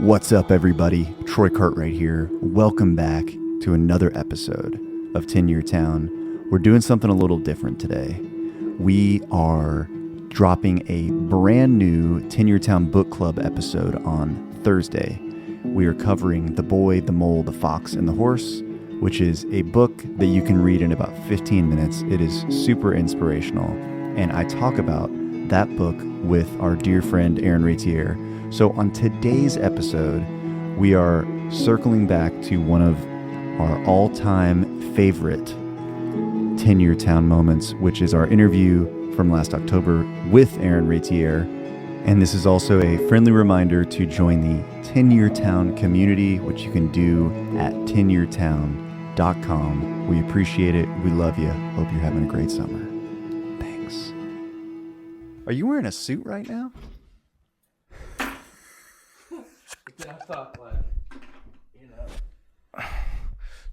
What's up, everybody? Troy Cartwright here. Welcome back to another episode of 10-Year Town. We're doing something a little different today. We are dropping a brand new 10-Year Town book club episode on Thursday. We are covering The Boy, the Mole, the Fox, and the Horse, which is a book that you can read in about 15 minutes. It is super inspirational, and I talk about that book with our dear friend Aaron Raitiere. So on today's episode, we are circling back to one of our all-time favorite 10-Year Town moments, which is our interview from last October with Aaron Raitiere. And this is also a friendly reminder to join the 10-Year Town community, which you can do at 10yeartown.com. We appreciate it. We love you. Hope you're having a great summer. Thanks. Are you wearing a suit right now? I thought,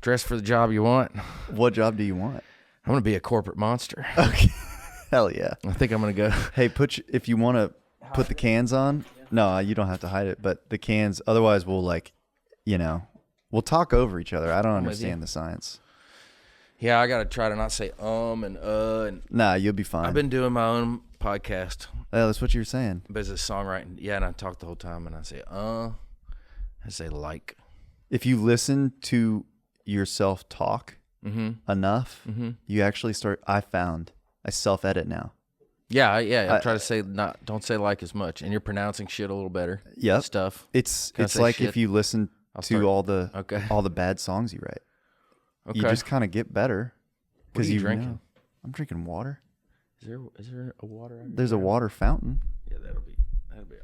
dress for the job you want. What job do you want? I'm going to be a corporate monster. Okay. Hell yeah. I think I'm going to go. Hey, if you want to put the cans on. No, you don't have to hide it, but the cans, otherwise we'll we'll talk over each other. I don't understand the science. Yeah, I got to try to not say and Nah, you'll be fine. I've been doing my own podcast. That's what you were saying. Business songwriting. Yeah, and I talk the whole time and I say I say like. If you listen to yourself talk enough, you actually start. I self-edit now. Yeah. I try to say don't say like as much, and you're pronouncing shit a little better. Yep. Stuff. It's like shit. If you listen to all the bad songs you write, you just kind of get better. What are you drinking? I'm drinking water. Is there a water? There's a water fountain. Yeah, that'll be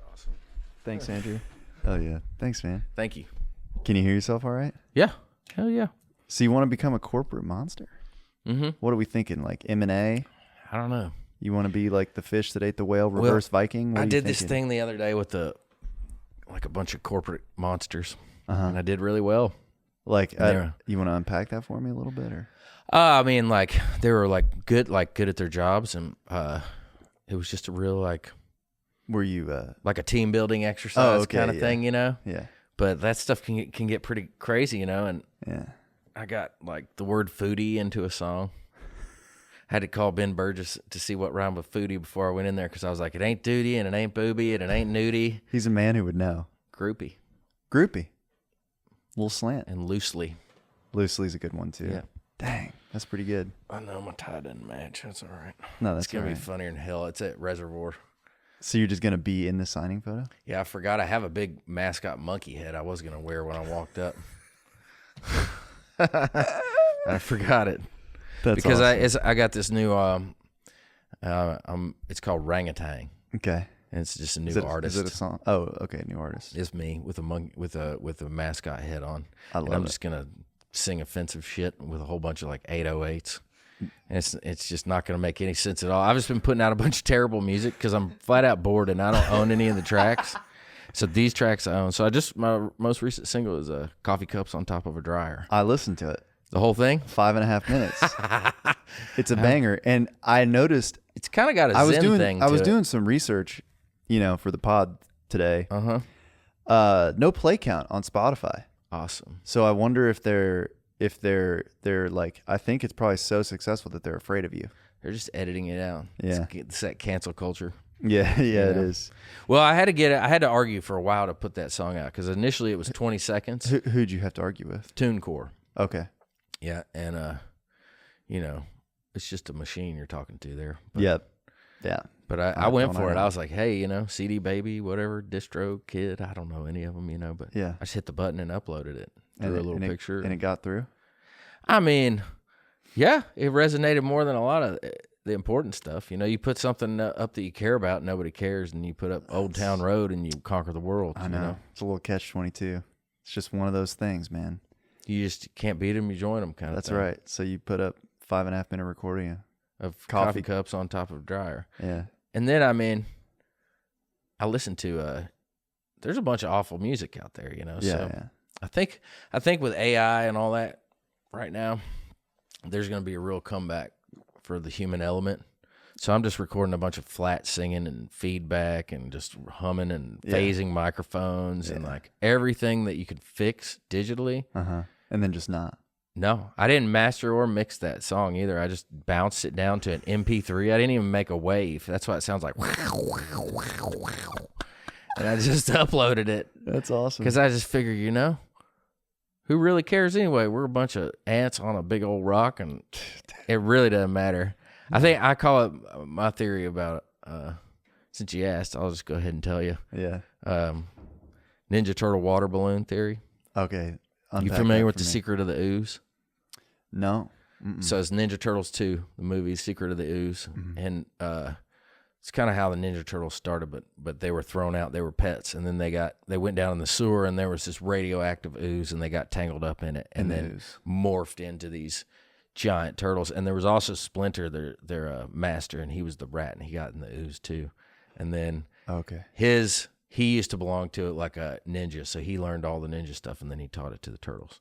awesome. Thanks, Andrew. Oh yeah, thanks, man. Thank you. Can you hear yourself all right? Yeah. Hell yeah. So you want to become a corporate monster? Mm-hmm. What are we thinking? Like M&A? I don't know. You want to be like the fish that ate the whale, reverse Viking? I did this thing the other day with a bunch of corporate monsters, and I did really well. Like, you want to unpack that for me a little bit, or? I mean, like they were good at their jobs, and it was just a real Were you like a team building exercise kind of thing, Yeah. But that stuff can get pretty crazy, and yeah. I got the word foodie into a song. I had to call Ben Burgess to see what rhymed with foodie before I went in there, because I was like, it ain't duty and it ain't booby and it ain't nudie. He's a man who would know. Groupie. Little slant. And loosely. Loosely's a good one too. Yeah. Dang, that's pretty good. I know my tie doesn't match. That's all right. No, that's it's gonna be funnier than hell. It's at Reservoir. So you're just gonna be in the signing photo? Yeah, I forgot. I have a big mascot monkey head I was gonna wear when I walked up. I forgot it. That's because awesome. I got this new it's called Rangatang. Okay. And it's just a new artist. Is it a song? Oh, okay, new artist. It's me with a monkey with a mascot head on. I love it. I'm just gonna sing offensive shit with a whole bunch of 808s. And it's just not gonna make any sense at all. I've just been putting out a bunch of terrible music because I'm flat out bored and I don't own any of the tracks. So these tracks I own. So my most recent single is Coffee Cups on Top of a Dryer. I listened to it. The whole thing? 5.5 minutes. It's a banger. And I noticed it's kind of got a zen thing to I was doing some research, for the pod today. No play count on Spotify. Awesome. So I wonder if they're like, I think it's probably so successful that they're afraid of you. They're just editing it out. Yeah. It's that cancel culture. Yeah, it is. Well, I had to argue for a while to put that song out, because initially it was 20 seconds. Who'd you have to argue with? TuneCore. Okay. Yeah, and it's just a machine you're talking to there. But, yep. Yeah. But I went for it. I was like, hey, CD Baby, whatever, Distro Kid, I don't know any of them, but yeah. I just hit the button and uploaded it. Drew a little picture. And it got through? I mean, yeah, it resonated more than a lot of the important stuff. You put something up that you care about, nobody cares, and you put up Old Town Road and you conquer the world. I know. It's a little catch-22. It's just one of those things, man. You just can't beat them, you join them kind of That's thing. right. So you put up 5.5 minute recording of coffee cups on top of a dryer. Yeah. And then, I listened to, there's a bunch of awful music out there, Yeah, so yeah. I think with AI and all that right now, there's going to be a real comeback for the human element. So I'm just recording a bunch of flat singing and feedback and just humming and phasing microphones and like everything that you could fix digitally. And then just not. No, I didn't master or mix that song either. I just bounced it down to an MP3. I didn't even make a wave. That's why it sounds like. And I just uploaded it. That's awesome. Because I just figured, who really cares anyway? We're a bunch of ants on a big old rock, and it really doesn't matter. I think I call it my theory about it. Since you asked, I'll just go ahead and tell you. Yeah. Ninja Turtle water balloon theory. Okay. You familiar with The Secret of the Ooze? No. So it's Ninja Turtles 2, the movie Secret of the Ooze. And it's kind of how the Ninja Turtles started, but they were thrown out. They were pets, and then they went down in the sewer, and there was this radioactive ooze, and they got tangled up in it, and then morphed into these giant turtles. And there was also Splinter, their master, and he was the rat, and he got in the ooze too. And then he used to belong to it like a ninja, so he learned all the ninja stuff, and then he taught it to the turtles.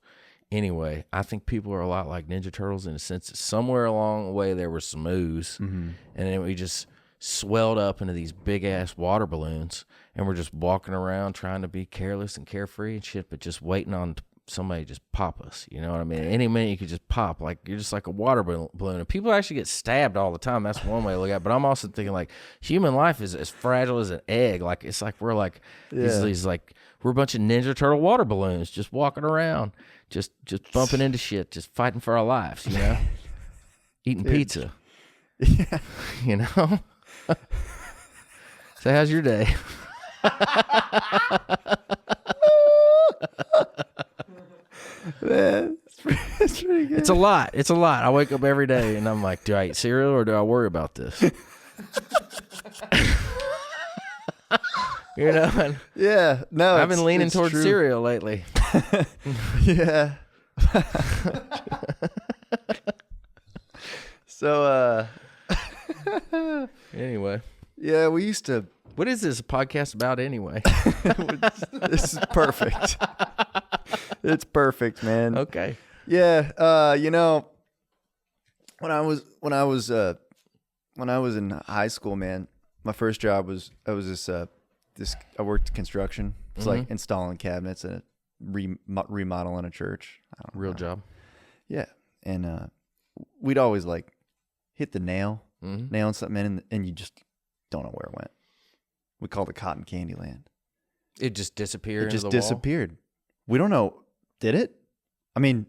Anyway, I think people are a lot like Ninja Turtles in a sense that somewhere along the way there was some ooze, and then we just swelled up into these big-ass water balloons, and we're just walking around trying to be careless and carefree and shit, but just waiting on somebody to just pop us. You know what I mean? Any minute you could just pop. Like, you're just like a water balloon. And people actually get stabbed all the time. That's one way to look at it. But I'm also thinking, like, human life is as fragile as an egg. Like, it's like we're like these like, we're a bunch of Ninja Turtle water balloons just walking around, just bumping into shit, just fighting for our lives, Eating pizza. Yeah. So how's your day? Man, it's pretty good. It's a lot. I wake up every day and I'm like, do I eat cereal or do I worry about this? Yeah. No, I've been leaning towards true. cereal lately. Yeah. So, anyway. Yeah, we used to. What is this podcast about anyway? This is perfect. It's perfect, man. Okay. Yeah. When I was in high school, man, my first job was I worked construction. It's like installing cabinets and remodeling a church. Real job. Yeah, and we'd always like hit the nailing something in, and you just don't know where it went. We called it cotton candy land. It just disappeared. It just into the disappeared. Wall? We don't know. Did it? I mean,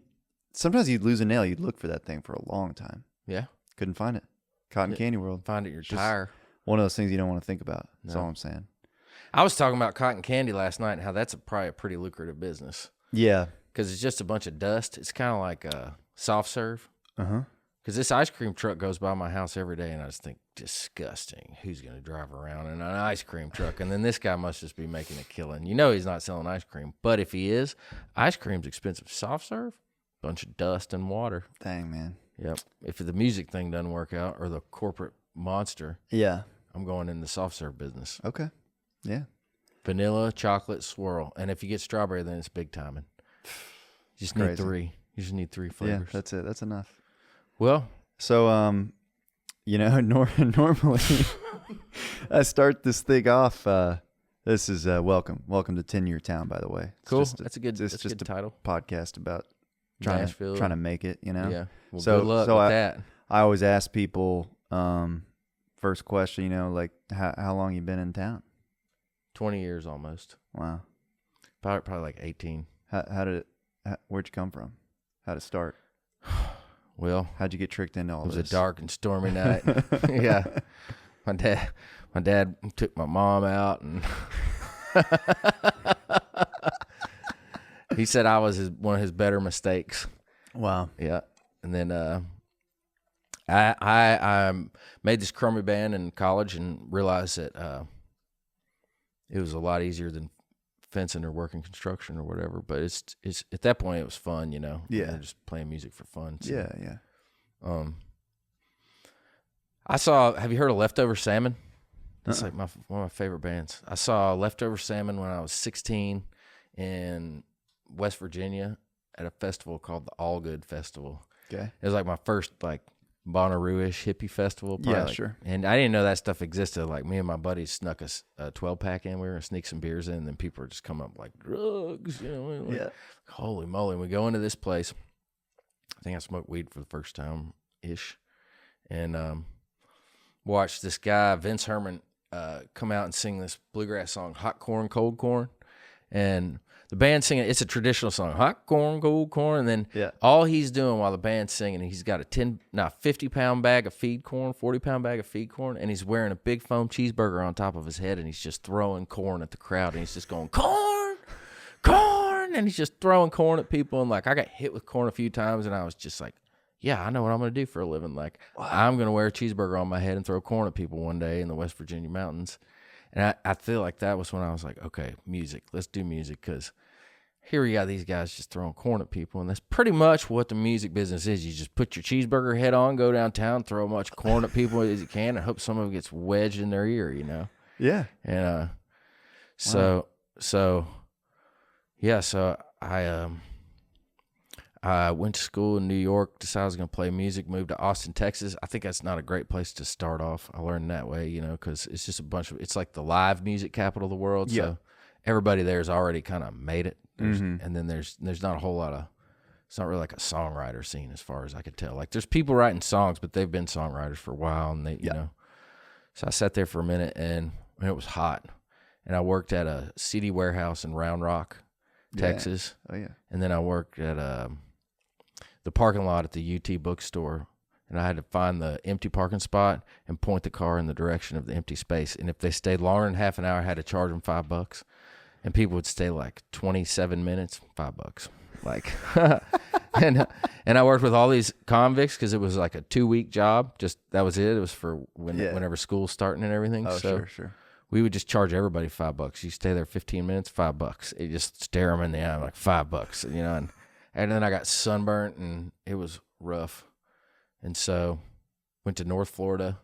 sometimes you'd lose a nail. You'd look for that thing for a long time. Yeah. Couldn't find it. Cotton candy world. Find it your tire. One of those things you don't want to think about. That's all I'm saying. I was talking about cotton candy last night and how that's probably a pretty lucrative business. Yeah. Because it's just a bunch of dust. It's kind of like a soft serve. Uh-huh. Because this ice cream truck goes by my house every day, and I just think, disgusting. Who's going to drive around in an ice cream truck? And then this guy must just be making a killing. He's not selling ice cream. But if he is, ice cream's expensive. Soft serve, bunch of dust and water. Dang, man. Yep. If the music thing doesn't work out, or the corporate monster, I'm going in the soft serve business. Okay. Yeah. Vanilla, chocolate, swirl. And if you get strawberry, then it's big timing. You just need 3. You just need 3 flavors. Yeah, that's it. That's enough. Well, so normally I start this thing off. This is welcome to 10-Year Town, by the way. It's cool. That's a good title. Podcast about Nashville, trying to make it. Yeah. Well, so good luck with that. I always ask people, first question, like how long you been in town? 20 years almost. Wow. Probably like 18. Where'd you come from? How'd it start? Well, how'd you get tricked into all this? It was a dark and stormy night. Yeah. My dad took my mom out, and he said I was one of his better mistakes. Wow. Yeah. And then I made this crummy band in college and realized that it was a lot easier than fencing or working construction or whatever, but it's at that point it was fun, Yeah. Just playing music for fun. So. Yeah. Have you heard of Leftover Salmon? That's like one of my favorite bands. I saw Leftover Salmon when I was 16 in West Virginia at a festival called the All Good Festival. Okay. It was like my first Bonnaroo-ish hippie festival. Yeah, sure. And I didn't know that stuff existed. Like, me and my buddies snuck a 12-pack in. We were going to sneak some beers in, and then people were just coming up like, drugs, you know. Like, Yeah. holy moly. And we go into this place. I think I smoked weed for the first time-ish. And watched this guy, Vince Herman, come out and sing this bluegrass song, Hot Corn, Cold Corn. And the band singing, it's a traditional song, hot corn, cold corn. And then all he's doing while the band's singing, he's got a 50-pound bag of feed corn, 40-pound bag of feed corn, and he's wearing a big foam cheeseburger on top of his head, and he's just throwing corn at the crowd, and he's just going, corn, corn, and he's just throwing corn at people. And like, I got hit with corn a few times, and I was just like, yeah, I know what I'm going to do for a living. Like, I'm going to wear a cheeseburger on my head and throw corn at people one day in the West Virginia mountains. And I feel like that was when I was like, okay, music, let's do music, because here we got these guys just throwing corn at people, and that's pretty much what the music business is. You just put your cheeseburger head on, go downtown, throw as much corn at people as you can, and hope some of it gets wedged in their ear, you know? Yeah. And I went to school in New York, decided I was going to play music, moved to Austin, Texas. I think that's not a great place to start off. I learned that way, you know, because it's just it's like the live music capital of the world. Yeah. So everybody there's already kind of made it. And then there's not a whole lot of, it's not really like a songwriter scene as far as I could tell. Like, there's people writing songs, but they've been songwriters for a while, and they, you know. So I sat there for a minute, and it was hot. And I worked at a CD warehouse in Round Rock, Texas. Oh, yeah. And then I worked at the parking lot at the UT bookstore, and I had to find the empty parking spot and point the car in the direction of the empty space. And if they stayed longer than half an hour, I had to charge them $5. And people would stay like 27 minutes, $5. Like, and I worked with all these convicts because it was like a 2-week job. Just that was it. It was for whenever school's starting and everything. Oh, so sure. We would just charge everybody $5. You stay there 15 minutes, $5. You just stare them in the eye like $5, you know. And then I got sunburnt, and it was rough. And so went to North Florida,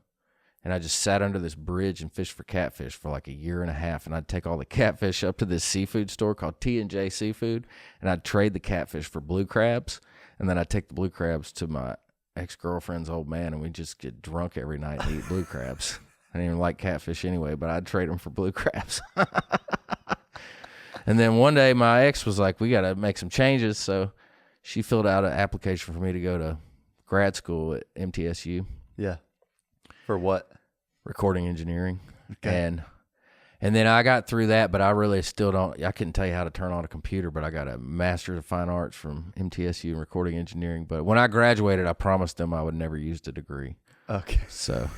and I just sat under this bridge and fished for catfish for like a year and a half. And I'd take all the catfish up to this seafood store called T&J Seafood, and I'd trade the catfish for blue crabs. And then I'd take the blue crabs to my ex-girlfriend's old man, and we'd just get drunk every night and eat blue crabs. I didn't even like catfish anyway, but I'd trade them for blue crabs. And then one day my ex was like, we got to make some changes. So she filled out an application for me to go to grad school at MTSU. Yeah. For what? Recording engineering. Okay. And then I got through that, but I really still don't, I couldn't tell you how to turn on a computer, but I got a Master's of Fine Arts from MTSU in recording engineering. But when I graduated, I promised them I would never use the degree. Okay. So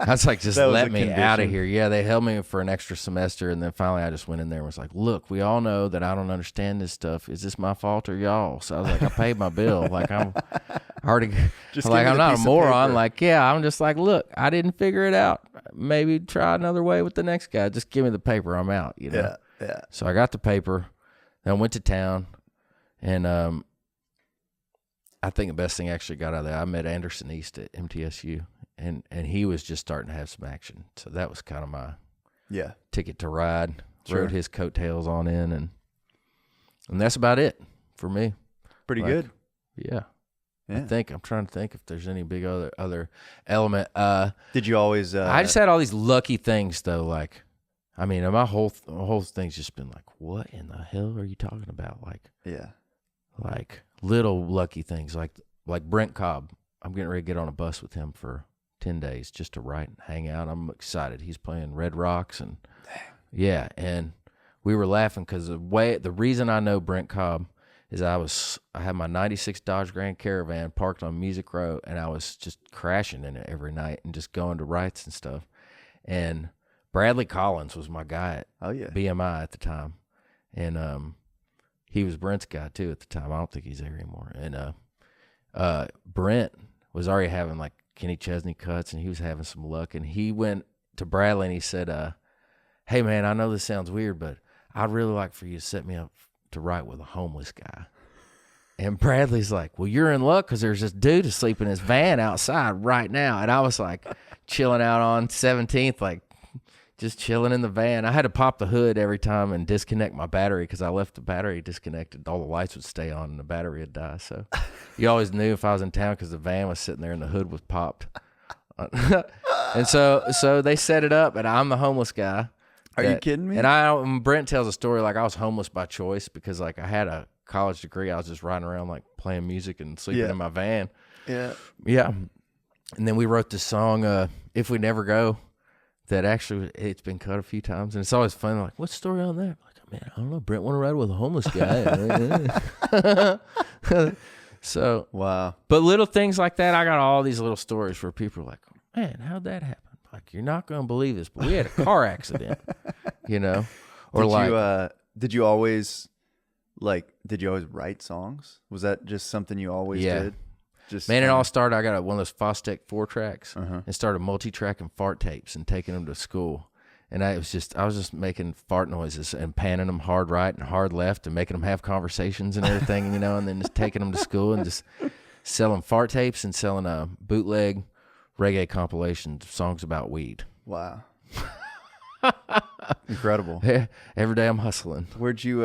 I was like, just let me out of here. Yeah, they held me for an extra semester, and then finally I just went in there and was like, look, we all know that I don't understand this stuff. Is this my fault or y'all? So I was like, I paid my bill. Like, I'm already, like, I'm not a moron. Like, yeah, I'm just like, look, I didn't figure it out. Maybe try another way with the next guy. Just give me the paper. I'm out, you know? Yeah. So I got the paper. Then I went to town, and I think the best thing I actually got out of that, I met Anderson East at MTSU. And he was just starting to have some action. So that was kind of my ticket to ride. Sure. Rode his coattails on in, and that's about it for me. Pretty good. Yeah. I'm trying to think if there's any big other element. Did you always I just had all these lucky things though, like, I mean, my whole thing's just been like, what in the hell are you talking about? Like little lucky things, like Brent Cobb. I'm getting ready to get on a bus with him for 10 days just to write and hang out. I'm excited. He's playing Red Rocks, and and we were laughing because the reason I know Brent Cobb is I had my 96 Dodge Grand Caravan parked on Music Row, and I was just crashing in it every night and just going to rights and stuff. And Bradley Collins was my guy at BMI at the time, and he was Brent's guy too at the time. I don't think he's there anymore. And Brent was already having like Kenny Chesney cuts, and he was having some luck, and he went to Bradley and he said, hey man, I know this sounds weird, but I'd really like for you to set me up to write with a homeless guy. And Bradley's like, well, you're in luck because there's this dude asleep in his van outside right now. And I was like chilling out on 17th, like just chilling in the van. I had to pop the hood every time and disconnect my battery because I left the battery disconnected. All the lights would stay on and the battery would die. So you always knew if I was in town because the van was sitting there and the hood was popped. And so they set it up, and I'm the homeless guy. Are you kidding me? And Brent tells a story like I was homeless by choice because like I had a college degree. I was just riding around like playing music and sleeping in my van. Yeah. Yeah. And then we wrote this song, If We Never Go, that actually it's been cut a few times. And it's always fun. Like, what's the story on that? I'm like, man, I don't know. Brent want to ride with a homeless guy. So, wow. But little things like that, I got all these little stories where people are like, man, how'd that happen? Like, you're not going to believe this, but we had a car accident, you know? Or did you always write songs? Was that just something you always did? It all started, I got one of those Fostech 4-tracks and started multi-tracking fart tapes and taking them to school. And I was just making fart noises and panning them hard right and hard left and making them have conversations and everything, you know, and then just taking them to school and just selling fart tapes and selling a bootleg reggae compilations of songs about weed. Wow. Incredible. Every day I'm hustling. Where'd you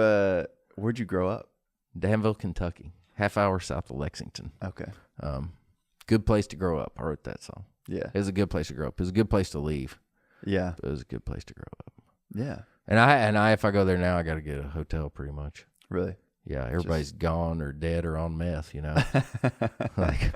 grow up? Danville, Kentucky. Half hour south of Lexington. Okay. Good place to grow up. I wrote that song. Yeah. It was a good place to grow up. It was a good place to leave. Yeah. But it was a good place to grow up. Yeah. And I if I go there now, I got to get a hotel pretty much. Really? Yeah. Everybody's gone or dead or on meth, you know. like,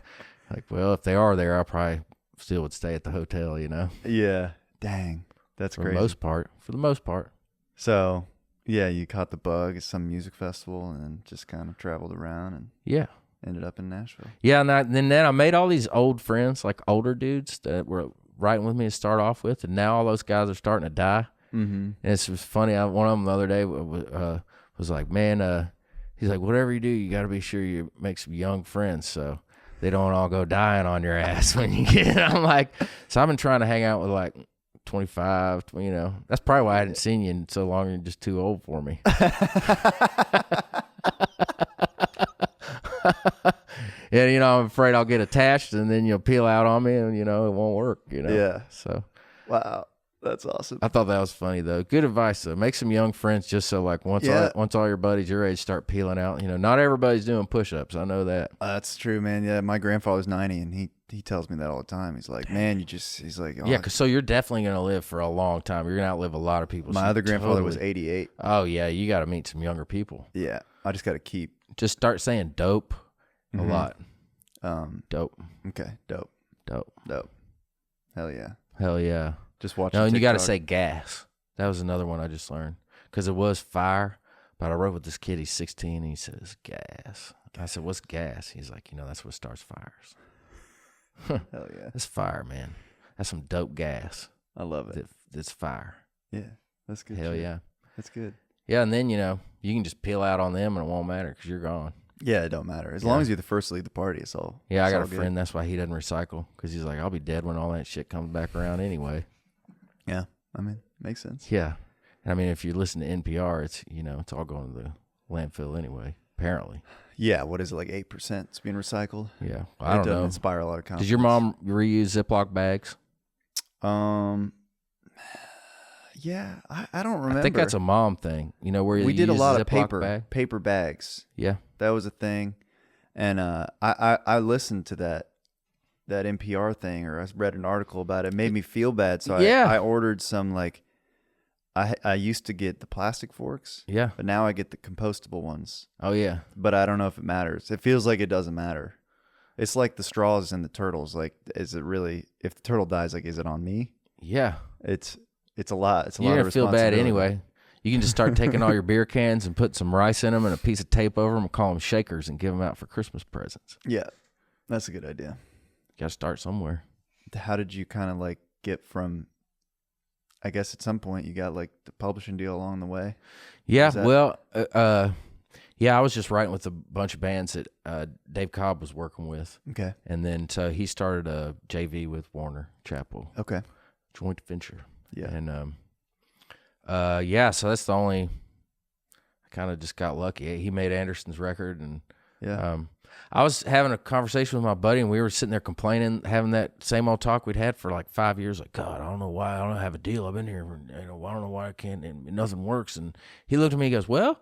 well, if they are there, I probably still would stay at the hotel, you know. Yeah. Dang. That's crazy. For the most part. So, yeah, you caught the bug at some music festival and just kind of traveled around and ended up in Nashville. Yeah, and then I made all these old friends, like older dudes that were writing with me to start off with, and now all those guys are starting to die. Mm-hmm. And it's funny. One of them the other day was like, man, he's like, whatever you do, you got to be sure you make some young friends so they don't all go dying on your ass when you get it. I'm like, so I've been trying to hang out with like 25, you know. That's probably why I hadn't seen you in so long. You're just too old for me. Yeah, you know, I'm afraid I'll get attached and then you'll peel out on me and, you know, it won't work, you know. Yeah. So. Wow. That's awesome. I thought that was funny, though. Good advice, though. Make some young friends just so, like, once all your buddies your age start peeling out, you know, not everybody's doing push-ups. I know that. That's true, man. Yeah, my grandfather's 90, and he tells me that all the time. He's like, man, he's like. Oh, yeah, so you're definitely going to live for a long time. You're going to outlive a lot of people. My other grandfather was 88. Oh, yeah, you got to meet some younger people. Yeah, I just got to just start saying dope a lot. Dope. Okay, dope. Hell yeah. Hell yeah. Just watch. No, and you got to say gas. That was another one I just learned because it was fire, but I wrote with this kid. He's 16 and he says gas. I said, "What's gas?" He's like, "You know, that's what starts fires." Hell yeah, that's fire, man. That's some dope gas. I love it. That's fire. Yeah, that's good. Hell shit. yeah, that's good. Yeah, and then you know you can just peel out on them and it won't matter because you're gone. Yeah, it don't matter as long as you're the first to leave the party. It's all. Yeah, I got a good. friend. That's why he doesn't recycle because he's like, I'll be dead when all that shit comes back around anyway. Yeah, I mean, makes sense. Yeah, and I mean, if you listen to NPR, it's it's all going to the landfill anyway. Apparently. Yeah, what is it, like 8%? It's being recycled. Yeah, I don't know. It doesn't inspire a lot of confidence. Does your mom reuse Ziploc bags? Yeah, I don't remember. I think that's a mom thing. You know, where we did a lot of Ziploc paper bags. Yeah, that was a thing, and I listened to that NPR thing, or I read an article about it. It made me feel bad, so I ordered some. Like I used to get the plastic forks, but now I get the compostable ones. Oh yeah, but I don't know if it matters. It feels like it doesn't matter. It's like the straws and the turtles. Like, is it really? If the turtle dies, like, is it on me? Yeah, it's a lot. It's a lot You're of gonna feel bad anyway. You can just start taking all your beer cans and put some rice in them and a piece of tape over them and call them shakers and give them out for Christmas presents. Yeah, that's a good idea. Got to start somewhere. How did you kind of like get from? I guess at some point you got like the publishing deal along the way. Yeah, I was just writing with a bunch of bands that Dave Cobb was working with. Okay, and then so he started a JV with Warner Chappell. Okay, joint venture. Yeah, and so that's the only. I kind of just got lucky. He made Anderson's record, and Yeah. I was having a conversation with my buddy, and we were sitting there complaining, having that same old talk we'd had for like 5 years. Like, God, I don't know why I don't have a deal. I've been here, I don't know why I can't, and nothing works. And he looked at me and goes, well,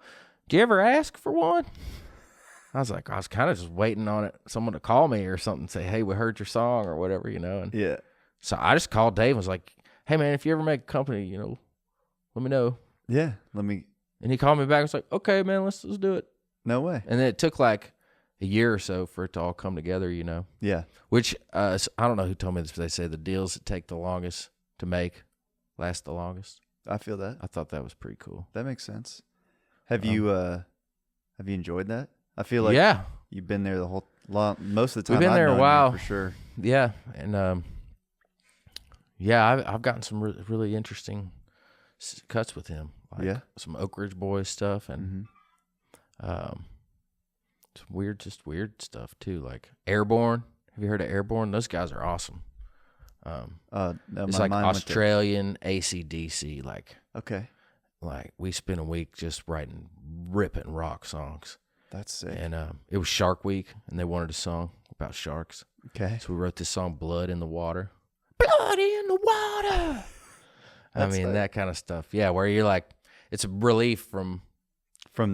did you ever ask for one? I was like, I was kind of just waiting on someone to call me or something, and say, hey, we heard your song or whatever, And Yeah. so I just called Dave and was like, hey, man, if you ever make a company, let me know. Yeah. And he called me back and was like, okay, man, let's do it. No way. And then it took like a year or so for it to all come together, Yeah. Which, I don't know who told me this, but they say the deals that take the longest to make last the longest. I feel that. I thought that was pretty cool. That makes sense. Have you enjoyed that? I feel like you've been there the whole most of the time. We've been there a while. For sure. Yeah. And, I've gotten some really interesting cuts with him. Like some Oak Ridge Boys stuff and, some weird stuff too, like Airborne. Have you heard of Airborne? Those guys are awesome. It's like Australian AC/DC. Like we spent a week just writing ripping rock songs. That's sick. And it was Shark Week, and they wanted a song about sharks. Okay. So we wrote this song, "Blood in the Water." Blood in the water. I mean that kind of stuff. Yeah, where you're like, it's a relief from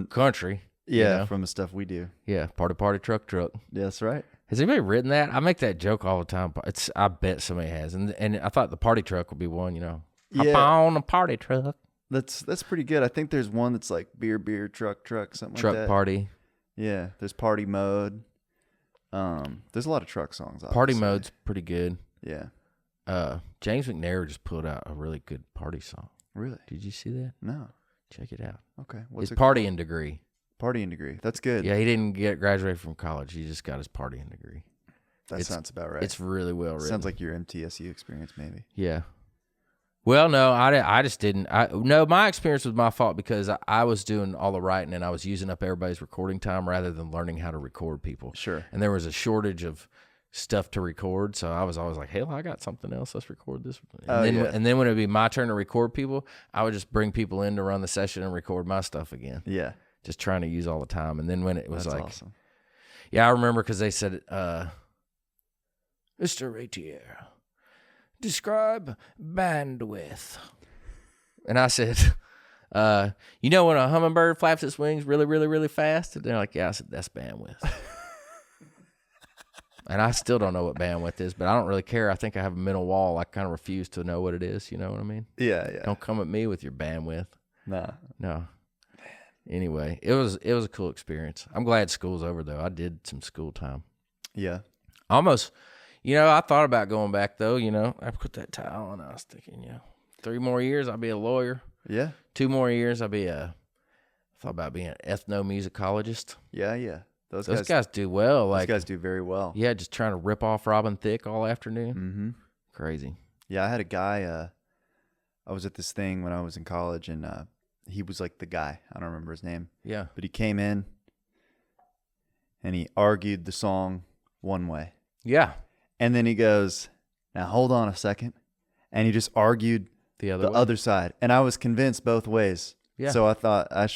country. Yeah, from the stuff we do. Yeah, party, truck. Yeah, that's right. Has anybody written that? I make that joke all the time. I bet somebody has. And I thought the party truck would be one, Hop on a party truck. That's pretty good. I think there's one that's like beer, truck, something like that. Truck party. Yeah, there's party mode. There's a lot of truck songs. Obviously. Party mode's pretty good. Yeah. James McNair just put out a really good party song. Really? Did you see that? No. Check it out. Okay. What's it Partying called? Degree. Partying degree. That's good. Yeah, he didn't graduate from college. He just got his partying degree. That sounds about right. It's really well written. Sounds like your MTSU experience, maybe. Yeah. Well, no, I just didn't. My experience was my fault because I was doing all the writing and I was using up everybody's recording time rather than learning how to record people. Sure. And there was a shortage of stuff to record, so I was always like, hell, I got something else. Let's record this. And then when it would be my turn to record people, I would just bring people in to run the session and record my stuff again. Yeah. Just trying to use all the time. And then when it was That's awesome. Yeah, I remember because they said, Mr. Raitiere, describe bandwidth. And I said, when a hummingbird flaps its wings really, really, really fast? And they're like, yeah. I said, that's bandwidth. And I still don't know what bandwidth is, but I don't really care. I think I have a mental wall. I kind of refuse to know what it is. You know what I mean? Yeah. Don't come at me with your bandwidth. No. Anyway, it was a cool experience. I'm glad school's over, though. I did some school time. Yeah. Almost. I thought about going back, though. I put that towel on. I was thinking, 3 more years, I'll be a lawyer. Yeah. 2 more years, I thought about being an ethnomusicologist. Yeah. Those guys do well. Those guys do very well. Yeah, just trying to rip off Robin Thicke all afternoon. Mm-hmm. Crazy. Yeah, I had a guy, I was at this thing when I was in college, and he was like the guy. I don't remember his name. Yeah. But he came in, and he argued the song one way. Yeah. And then he goes, now hold on a second. And he just argued the other side. And I was convinced both ways. Yeah. So I thought I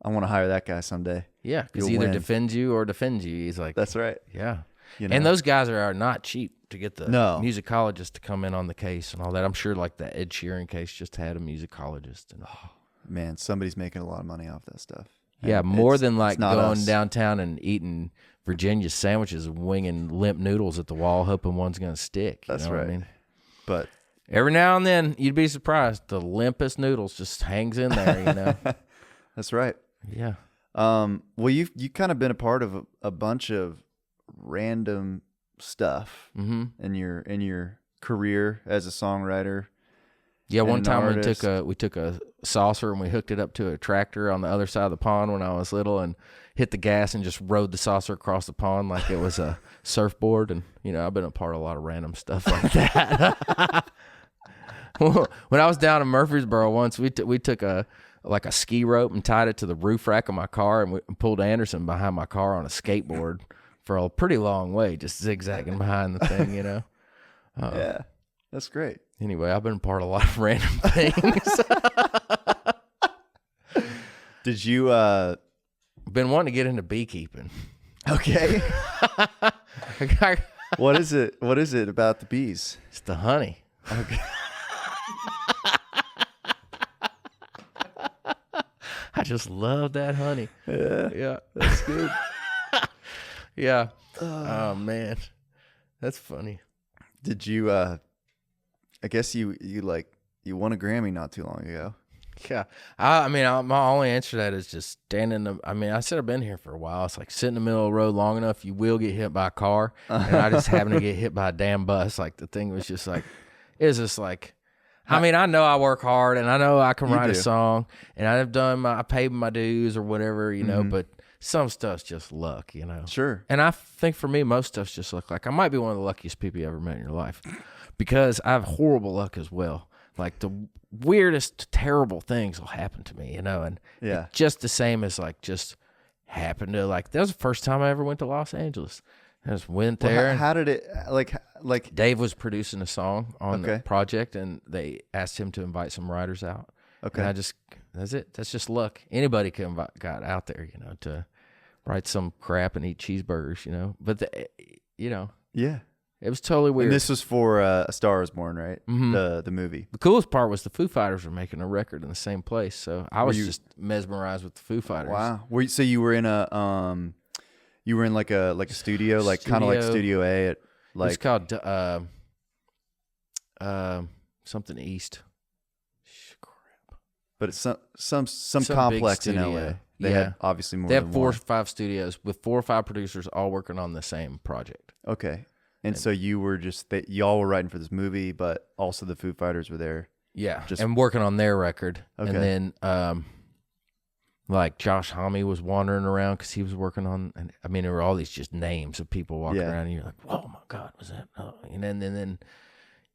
want to hire that guy someday. Yeah, because he either defends you or defends you. He's like, that's right. Yeah. And those guys are not cheap to get the musicologist to come in on the case and all that. I'm sure like the Ed Sheeran case just had a musicologist. And man, somebody's making a lot of money off that stuff. Yeah, more than like going downtown and eating Virginia sandwiches and winging limp noodles at the wall, hoping one's going to stick. That's right. I mean? But every now and then, you'd be surprised. The limpest noodles just hangs in there, That's right. Yeah. Well, you kind of been a part of a bunch of random stuff in your career as a songwriter. Yeah, one time we took a saucer and we hooked it up to a tractor on the other side of the pond when I was little and hit the gas and just rode the saucer across the pond like it was a surfboard. And I've been a part of a lot of random stuff like that. When I was down in Murfreesboro once, we took a ski rope and tied it to the roof rack of my car and we pulled Anderson behind my car on a skateboard for a pretty long way, just zigzagging behind the thing, Yeah, that's great. Anyway, I've been part of a lot of random things. Did you been wanting to get into beekeeping? Okay. I- What is it? What is it about the bees? it's the honey. Okay. I just love that honey. Yeah. That's good. Yeah. Oh man, that's funny. Did you? I guess you won a Grammy not too long ago. Yeah. I mean, my only answer to that is just standing. I said I've been here for a while. It's like sit in the middle of the road long enough, you will get hit by a car. And I just happened to get hit by a damn bus. Like the thing was just like, it's just like, I mean, I know I work hard and I know I can write a song and I paid my dues or whatever, you know, but some stuff's just luck, you know. Sure. And I think for me, most stuff's just luck. Like I might be one of the luckiest people you ever met in your life because I have horrible luck as well. Like the weirdest, terrible things will happen to me, you know, and it's just the same as like just happened to like, that was the first time I ever went to Los Angeles. I just went there. Well, how did it, like Dave was producing a song on the Okay. project and they asked him to invite some writers out. Okay. And that's it. That's just luck. Anybody could got out there, you know, to write some crap and eat cheeseburgers, you know, but you know, yeah. it was totally weird. And this was for A Star Is Born, right? The movie. The coolest part was the Foo Fighters were making a record in the same place, so I was just mesmerized with the Foo Fighters. Wow. So you were in you were in like a studio, like kind of like Studio A at like. It's called something East. Crap. But it's some complex in LA. They had obviously more. They have than 4 or one. 5 studios with 4 or 5 producers all working on the same project. Okay. And so you were y'all were writing for this movie, but also the Foo Fighters were there. Yeah, and working on their record. Okay. And then, like Josh Homme was wandering around because he was working on. And I mean, there were all these just names of people walking around, and you're like, "Oh my God, was that?" Oh. And then,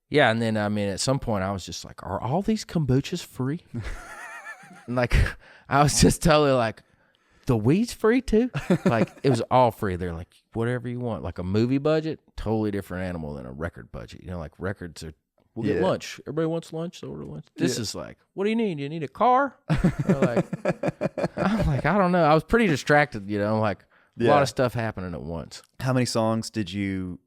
yeah, and then I mean, at some point, I was just like, "Are all these kombuchas free?" And like, I was just totally like, "The weed's free too." Like it was all free. They're like, whatever you want. Like a movie budget, totally different animal than a record budget. You know, like records are. We'll get lunch. Everybody wants lunch, so order lunch. This is like, what do you need? You need a car? I'm like, I don't know. I was pretty distracted, you know, like a lot of stuff happening at once. How many songs did you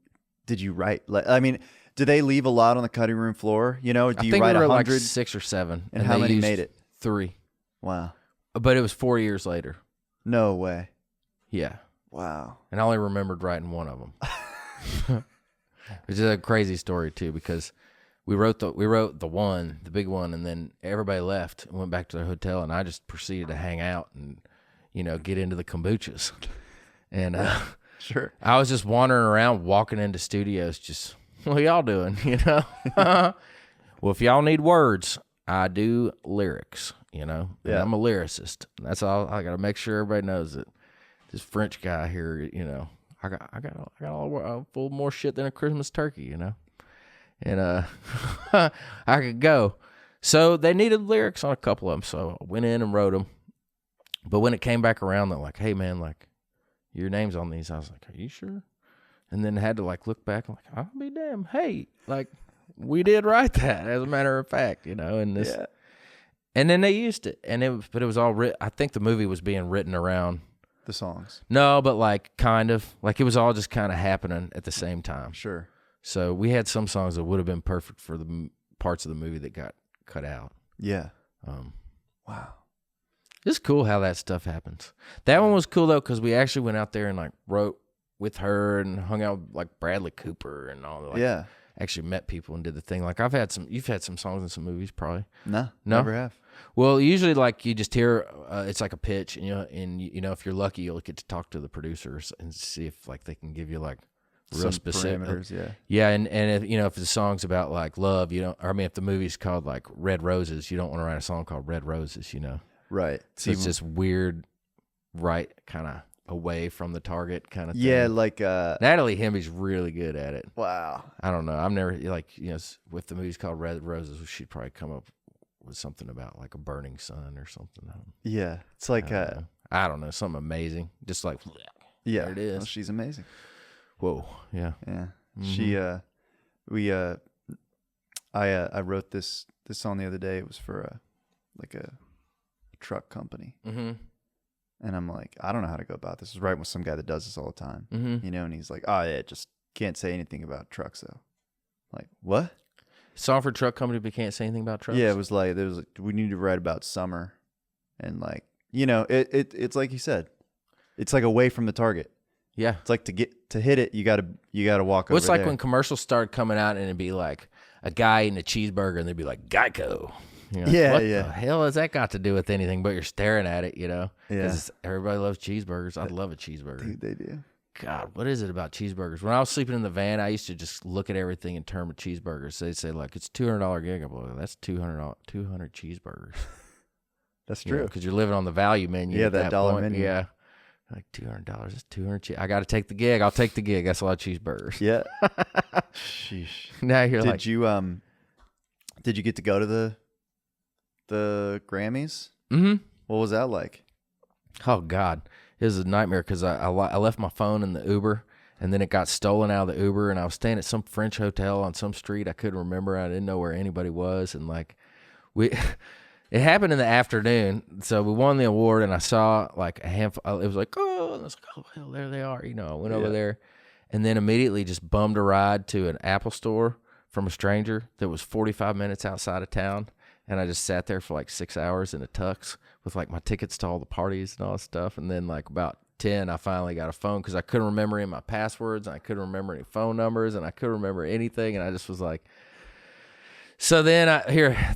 write? Like, I mean, do they leave a lot on the cutting room floor? You know, do you write 100? Like 6 or 7. And how many made it? 3. Wow. But it was 4 years later. No way. Yeah. Wow. And I only remembered writing one of them. Which is a crazy story too, because we wrote the big one, and then everybody left and went back to their hotel, and I just proceeded to hang out and, you know, get into the kombuchas. And sure. I was just wandering around, walking into studios, just, what y'all doing, you know? Well, if y'all need words, I do lyrics, you know? And I'm a lyricist. That's all. I got to make sure everybody knows it. This French guy here, you know, I got a full more shit than a Christmas turkey, you know? And I could go. So they needed lyrics on a couple of them, so I went in and wrote them. But when it came back around, they're like, "Hey man, like your name's on these." I was like, "Are you sure?" And then had to like look back. I'm like, "I'll be damned. Hey, like we did write that, as a matter of fact, you know." And this, and then they used it, and it was all written. I think the movie was being written around the songs. No, but like kind of like it was all just kind of happening at the same time. Sure. So we had some songs that would have been perfect for the parts of the movie that got cut out. Yeah. Wow. It's cool how that stuff happens. That one was cool though, because we actually went out there and like wrote with her and hung out with like Bradley Cooper and all that. Like, actually met people and did the thing. Like you've had some songs in some movies probably. No, never have. Well, usually like you just hear it's like a pitch, and you know if you're lucky you'll get to talk to the producers and see if like they can give you like real specific parameters. And if, you know, if the song's about like love, you don't. Or I mean, if the movie's called like Red Roses, you don't want to write a song called Red Roses, you know. Right. So it's just weird, right? Kind of away from the target kind of thing. Yeah, like Natalie Hemby's really good at it. Wow. I don't know. I've never like, you know, with the movie's called Red Roses, she'd probably come up with something about like a burning sun or something. Yeah, it's like I don't know, something amazing. Just like there it is. Well, she's amazing. Whoa. Yeah. Yeah. Mm-hmm. I wrote this song the other day. It was for like a truck company. Mm-hmm. And I'm like, I don't know how to go about this. I was writing with some guy that does this all the time, Mm-hmm. you know, and he's like, oh, yeah, just can't say anything about trucks, though. Like, what? Song for truck company, but can't say anything about trucks? Yeah, it was like, we need to write about summer. And like, you know, it's like you said, it's like away from the target. Yeah. It's like to hit it, you gotta walk over Well, it's like there. when commercials started coming out and it'd be like a guy eating a cheeseburger and they'd be like, Geico. You're like, Yeah, what yeah. the hell has that got to do with anything? But you're staring at it, you know? Yeah. Because everybody loves cheeseburgers. I love a cheeseburger. Dude, they do. God, what is it about cheeseburgers? When I was sleeping in the van, I used to just look at everything in terms of cheeseburgers. They'd say, like, it's $200 gig. I'm like, that's 200 cheeseburgers. That's You true. Because you're living on the value menu. Yeah, at that dollar point. menu. Yeah. Like $200. That's 200. I got to take the gig. I'll take the gig. That's a lot of cheeseburgers. Yeah. Sheesh. Now you're like, Did you get to go to the Grammys? mm-hmm. What was that like? Oh, God. It was a nightmare because I left my phone in the Uber, and then it got stolen out of the Uber, and I was staying at some French hotel on some street I couldn't remember. I didn't know where anybody was, and like it happened in the afternoon, so we won the award, and I saw like a handful. It was like, oh, and I was like, oh, hell, there they are. You know, I went over there, and then immediately just bummed a ride to an Apple store from a stranger that was 45 minutes outside of town. And I just sat there for like 6 hours in a tux with like my tickets to all the parties and all that stuff. And then like about 10, I finally got a phone because I couldn't remember any of my passwords and I couldn't remember any phone numbers and I couldn't remember anything. And I just was like, so then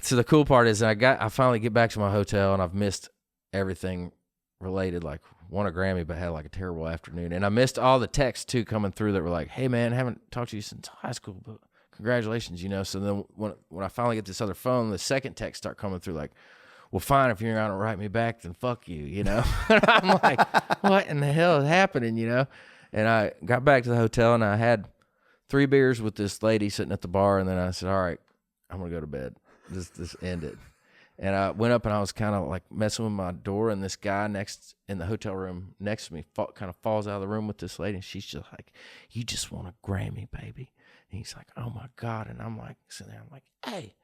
so the cool part is I finally get back to my hotel and I've missed everything related, like won a Grammy, but had like a terrible afternoon. And I missed all the texts too coming through that were like, hey man, haven't talked to you since high school, but congratulations, you know. So then when I finally get this other phone, the second text start coming through like, well, fine, if you're not gonna write me back, then fuck you, you know. And I'm like, what in the hell is happening, you know? And I got back to the hotel and I had 3 beers with this lady sitting at the bar, and then I said, all right, I'm gonna go to bed. This end it. And I went up and I was kind of like messing with my door, and this guy in the hotel room next to me kind of falls out of the room with this lady, and she's just like, you just want a Grammy, baby. And he's like, oh my God. And I'm like, sitting there, I'm like, hey,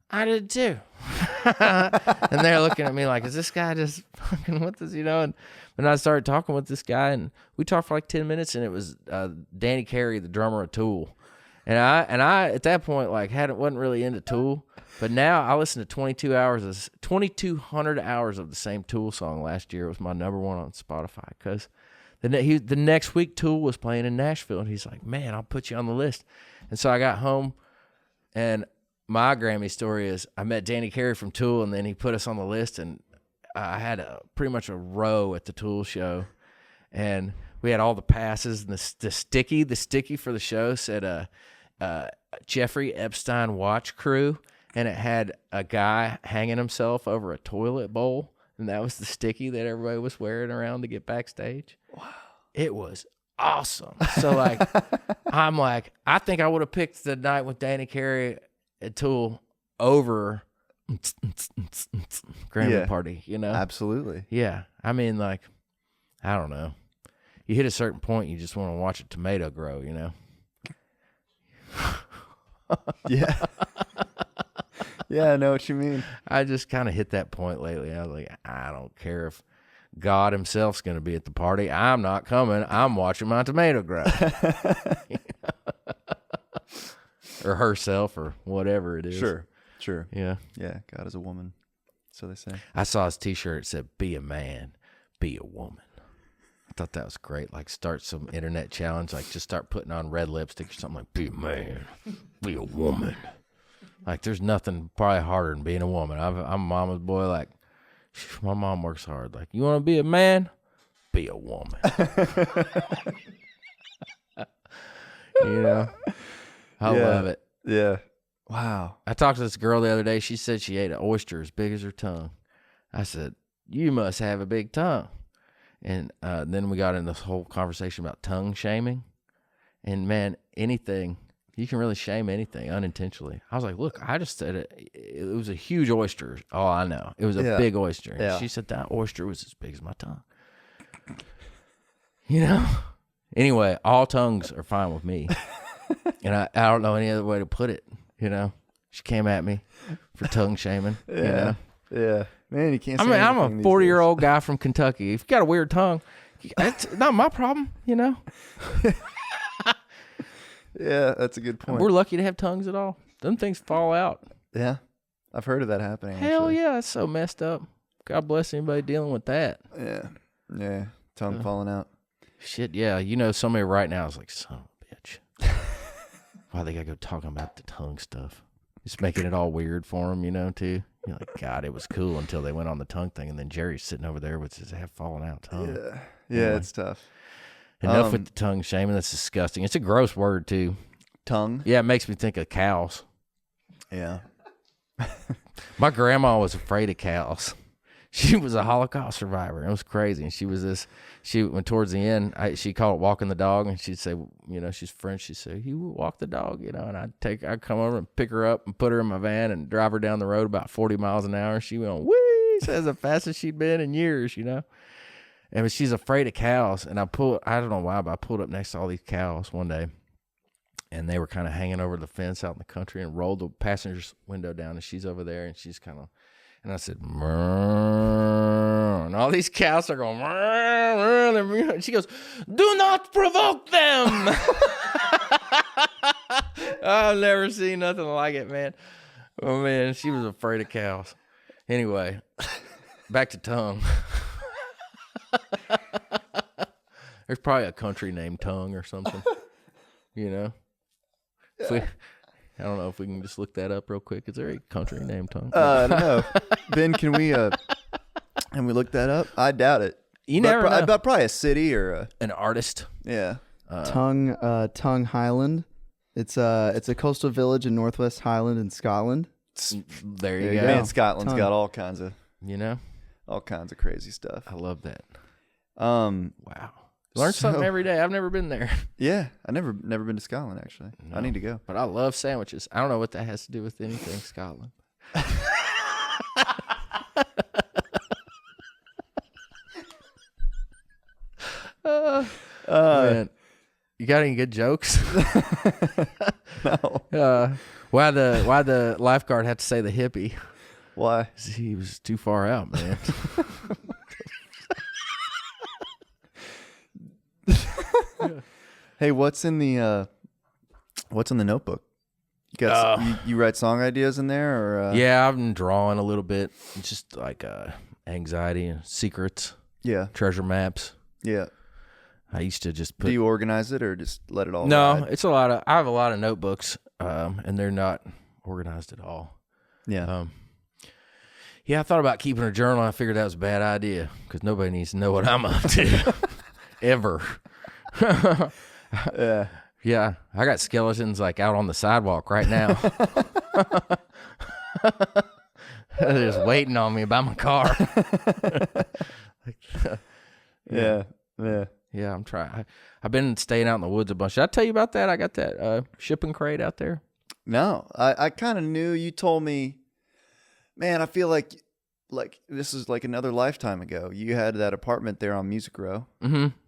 I did too. And they're looking at me like, is this guy just fucking with us, you know? And I started talking with this guy, and we talked for like 10 minutes, and it was Danny Carey, the drummer of Tool. And I at that point like wasn't really into Tool, but now I listened to 2,200 hours of the same Tool song last year. It was my number 1 on Spotify because the next week Tool was playing in Nashville, and he's like, man, I'll put you on the list. And so I got home, and my Grammy story is I met Danny Carey from Tool, and then he put us on the list, and I had pretty much a row at the Tool show, and we had all the passes, and the sticky for the show said Jeffrey Epstein Watch Crew, and it had a guy hanging himself over a toilet bowl, and that was the sticky that everybody was wearing around to get backstage. Wow. It was awesome. So like, I'm like, I think I would have picked the night with Danny Carey at Tool over Grammy party, you know? Absolutely. Yeah. I mean, like, I don't know. You hit a certain point, you just want to watch a tomato grow, you know? Yeah. Yeah, I know what you mean. I just kind of hit that point lately. I was like, I don't care if God himself's going to be at the party. I'm not coming. I'm watching my tomato grow. Or herself or whatever it is. Sure. Yeah. Yeah, God is a woman, so they say. I saw his T-shirt. It said, be a man, be a woman. I thought that was great. Like, start some internet challenge. Like, just start putting on red lipstick or something like, be a man, be a woman. Like, there's nothing probably harder than being a woman. I'm a mama's boy. Like, my mom works hard. Like, you want to be a man? Be a woman. You know? I love it. Yeah. Wow. I talked to this girl the other day. She said she ate an oyster as big as her tongue. I said, you must have a big tongue. And then we got in this whole conversation about tongue shaming. And, man, anything, you can really shame anything unintentionally. I was like, look, I just said it was a huge oyster. Oh, I know. It was a big oyster. And she said that oyster was as big as my tongue. You know? Anyway, all tongues are fine with me. And I don't know any other way to put it, you know? She came at me for tongue shaming, you know? Yeah. Man, you can't say I'm anything a these 40-year-old guy from Kentucky. If you got a weird tongue, it's not my problem, you know? days. Yeah, that's a good point. We're lucky to have tongues at all. Them things fall out. Yeah, I've heard of that happening. Hell actually. yeah, that's so messed up. God bless anybody dealing with that. Yeah, tongue falling out. Shit, yeah. You know, somebody right now is like, son of a bitch. Why they gotta go talking about the tongue stuff? It's making it all weird for them, you know, too. You're like, God, it was cool until they went on the tongue thing, and then Jerry's sitting over there with his half fallen out tongue. Yeah, Anyway. it's tough. Enough with the tongue shaming. That's disgusting. It's a gross word, too. Tongue? Yeah, it makes me think of cows. Yeah. My grandma was afraid of cows. She was a Holocaust survivor. It was crazy. And she went towards the end, she called it walking the dog, and she'd say, you know, she's French. She'd say, you walk the dog, you know, and I'd come over and pick her up and put her in my van and drive her down the road about 40 miles an hour. She went, whee, as fast as she'd been in years, you know. And she's afraid of cows. And I don't know why, but I pulled up next to all these cows one day. And they were kind of hanging over the fence out in the country, and rolled the passenger's window down, and she's over there, and she's kind of, and I said, "Mrrr," and all these cows are going, "Mrrr," and she goes, do not provoke them. I've never seen nothing like it, man. Oh, man, she was afraid of cows. Anyway, back to tongue. There's probably a country named Tongue or something, you know? I don't know if we can just look that up real quick. Is there a country named Tongue? I don't know. Ben, can we look that up? I doubt it. You never know. But probably a city or An artist. yeah. Tongue Highland. It's a coastal village in Northwest Highland in Scotland. There you you go. Man, Scotland's Tongue. got all kinds of crazy stuff. I love that. Um, Wow. Learn something every day. I've never been there. yeah, I never been to Scotland actually. No. I need to go. But I love sandwiches. I don't know what that has to do with anything Scotland. Man. You got any good jokes? No. Why the lifeguard had to say the hippie? Why? He was too far out, man. Hey, what's in the notebook? You got you write song ideas in there, or Yeah, I've been drawing a little bit. It's just like anxiety and secrets, yeah, treasure maps. yeah. I used to just put. Do you organize it or just let it all? No, ride? it's a lot of. I have a lot of notebooks, and they're not organized at all. Yeah. Yeah, I thought about keeping a journal. I figured that was a bad idea because nobody needs to know what I'm up to, ever. Yeah. Yeah, I got skeletons like out on the sidewalk right now. They're just waiting on me by my car. Yeah. Yeah, I'm trying. I've been staying out in the woods a bunch. Did I tell you about that? I got that shipping crate out there. No, I kind of knew. You told me, man. I feel like this is like another lifetime ago. You had that apartment there on Music Row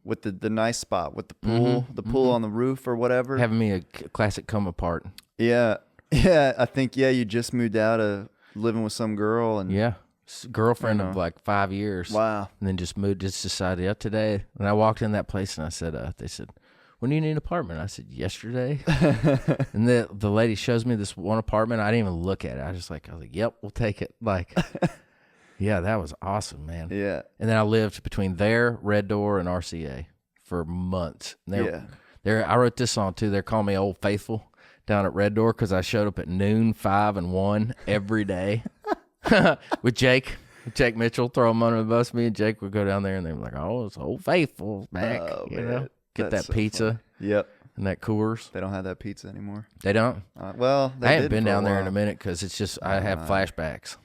with the nice spot with the pool, on the roof or whatever. Having me a classic come apart. Yeah. I think you just moved out of living with some girl and Yeah, girlfriend of like 5 years. Wow. And then just decided today. And I walked in that place and I said, they said, when do you need an apartment? I said, yesterday. And the lady shows me this one apartment. I didn't even look at it. I was like, yep, we'll take it. Like, yeah, that was awesome, man. Yeah. And then I lived between there, Red Door, and RCA for months. And I wrote this song too. They're calling me Old Faithful down at Red Door because I showed up at noon, 5, and 1 every day with Jake Mitchell. Throw him under the bus. Me and Jake would go down there, and they were like, "Oh, it's Old Faithful back." Oh, you man. know, get That's that so pizza. funny. Yep. And that Coors. They don't have that pizza anymore. They don't. Well, they I haven't did been for down there in while. a minute because it's just I have flashbacks.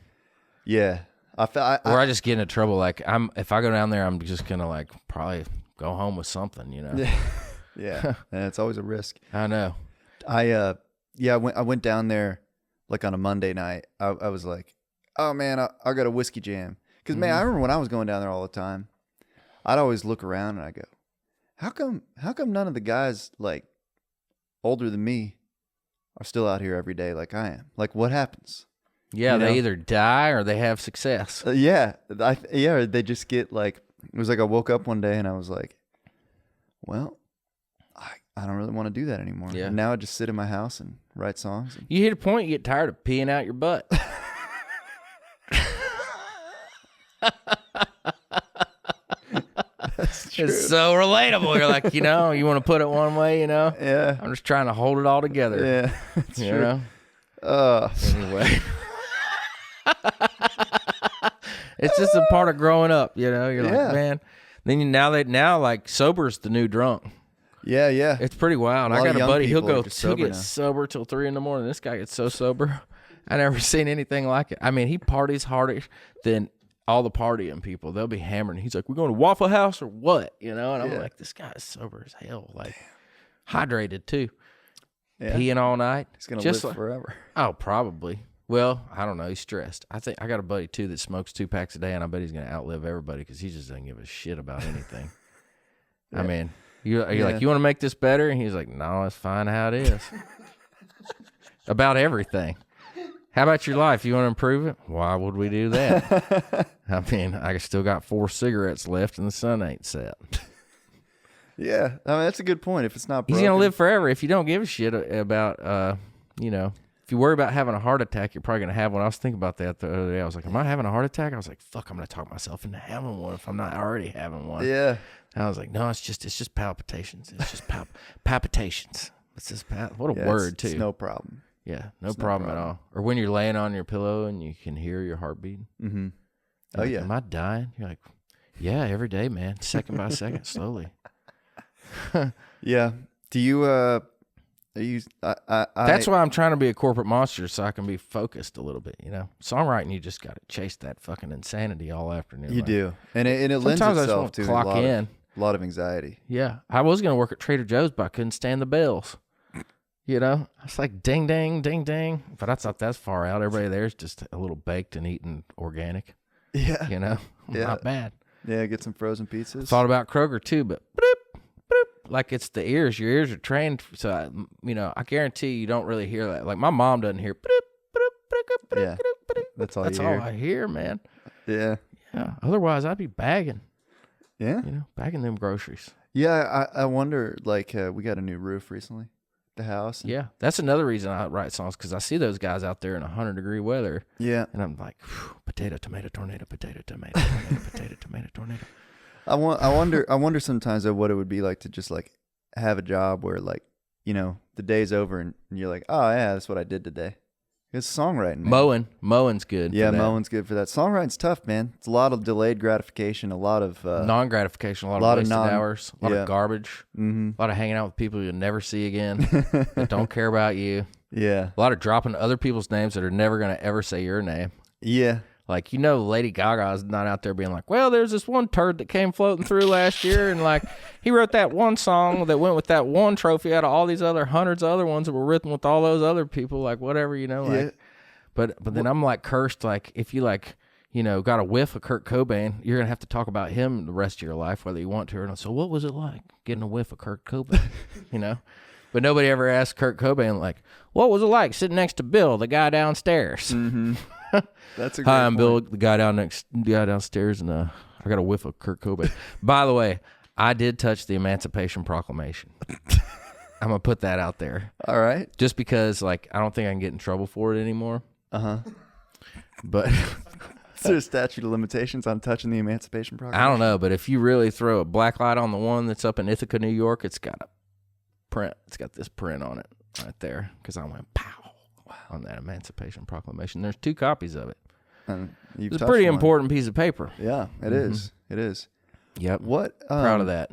Yeah. Or I just get into trouble. Like if I go down there, I'm just gonna like probably go home with something, you know. Yeah. And it's always a risk. I know. I went down there like on a Monday night. I was like, oh man, I got a whiskey jam. Because man, I remember when I was going down there all the time, I'd always look around and I go, how come none of the guys like older than me are still out here every day like I am? Like what happens? Yeah, you know? they either die or they have success. Or they just get like, it was like I woke up one day and I was like, well, I don't really want to do that anymore. Yeah. And now I just sit in my house and write songs. And You hit a point, you get tired of peeing out your butt. It's so relatable. You're like, you want to put it one way, Yeah. I'm just trying to hold it all together. Yeah, that's You true. know? Anyway. It's just a part of growing up, You're Yeah. like, man. Then now like sober's the new drunk. Yeah. It's pretty wild. A I lot got of a young buddy. He'll people are just sober get now. sober till 3 a.m. This guy gets so sober. I never seen anything like it. I mean, he parties harder than all the partying people. They'll be hammering. He's like, "We're going to Waffle House or what?" And I'm like, "This guy is sober as hell. Like, hydrated too, peeing all night. He's gonna Just live forever. Oh, probably. Well, I don't know. He's stressed. I think I got a buddy too that smokes 2 packs a day, and I bet he's gonna outlive everybody because he just doesn't give a shit about anything. I mean, you're like, "You want to make this better?" And he's like, "No, it's fine how it is." About everything. How about your life? You want to improve it? Why would we do that? I mean, I still got 4 cigarettes left, and the sun ain't set. Yeah, I mean that's a good point. If it's not broken, He's gonna live forever if you don't give a shit about, if you worry about having a heart attack, you're probably gonna have one. I was thinking about that the other day. I was like, "Am I having a heart attack?" I was like, "Fuck, I'm gonna talk myself into having one if I'm not already having one." Yeah. And I was like, "No, it's just palpitations. It's just palpitations. It's just what a Yeah, word too. It's no problem. Yeah, no problem at all. Or when you're laying on your pillow and you can hear your heartbeat. Mm-hmm. Oh Like, yeah. am I dying? You're like, yeah, every day, man, second by second, slowly. Yeah. Do you? That's why I'm trying to be a corporate monster so I can be focused a little bit. Songwriting, you just got to chase that fucking insanity all afternoon. You do, and it lends Sometimes I just itself want to to clock a in. lot of anxiety. Yeah, I was gonna work at Trader Joe's, but I couldn't stand the bells. It's like ding, ding, ding, ding. But I thought that's far out. Everybody there's just a little baked and eating organic. Yeah. Yeah. Not bad. Yeah. Get some frozen pizzas. Thought about Kroger too, but bloop, bloop, like it's the ears. Your ears are trained, so I guarantee you don't really hear that. Like my mom doesn't hear. Bloop, bloop, bloop, bloop, Yeah. bloop, bloop. That's all. That's you all hear. I hear, man. Yeah. Yeah. Otherwise, I'd be bagging. Yeah. Bagging them groceries. Yeah. I wonder. Like we got a new roof recently, the house. Yeah, that's another reason I write songs because I see those guys out there in 100-degree weather. Yeah. And I'm like, potato, tomato, tornado, potato, tomato, tornado, potato, tomato, tornado. I wonder sometimes of what it would be like to just like have a job where like the day's over and you're like, oh yeah, that's what I did today. It's songwriting. Man. Mowing's good. Yeah, for that. mowing's good for that. Songwriting's tough, man. It's a lot of delayed gratification, a lot of non-gratification, a lot of wasted hours, a lot yeah. of garbage, a lot of hanging out with people you'll never see again that don't care about you. Yeah. A lot of dropping other people's names that are never going to ever say your name. Yeah. Like, Lady Gaga is not out there being like, well, there's this one turd that came floating through last year, and like he wrote that one song that went with that one trophy out of all these other hundreds of other ones that were written with all those other people, like whatever, like. Yeah. But then I'm like cursed, like if you like, got a whiff of Kurt Cobain, you're gonna have to talk about him the rest of your life, whether you want to or not. So what was it like getting a whiff of Kurt Cobain? But nobody ever asked Kurt Cobain like, what was it like sitting next to Bill, the guy downstairs? Mm-hmm. That's a great Hi, I'm point. Bill, the guy downstairs, and I got a whiff of Kurt Cobain. By the way, I did touch the Emancipation Proclamation. I'm gonna put that out there. All right. Just because, like, I don't think I can get in trouble for it anymore. But Is there a statute of limitations on touching the Emancipation Proclamation? I don't know. But if you really throw a black light on the one that's up in Ithaca, New York, it's got a print. It's got this print on it right there because I went pow on that Emancipation Proclamation. There's 2 copies of it. It's a pretty important piece of paper. Yeah, it is. It is. Yep. What? Proud of that.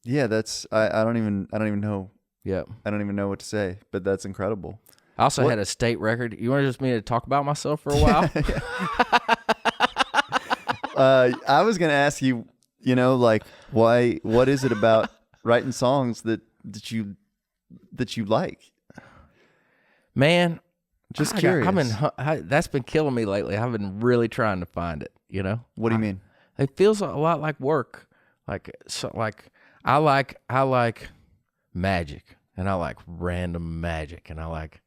Yeah, that's. I don't even know. Yep. I don't even know what to say, but that's incredible. I also had a state record. You want me to talk about myself for a while? I was gonna ask you, like why? What is it about writing songs that you like? Man, just curious. That's been killing me lately. I've been really trying to find it. What do you mean? It feels a lot like work. I like magic, and I like random magic, and I like,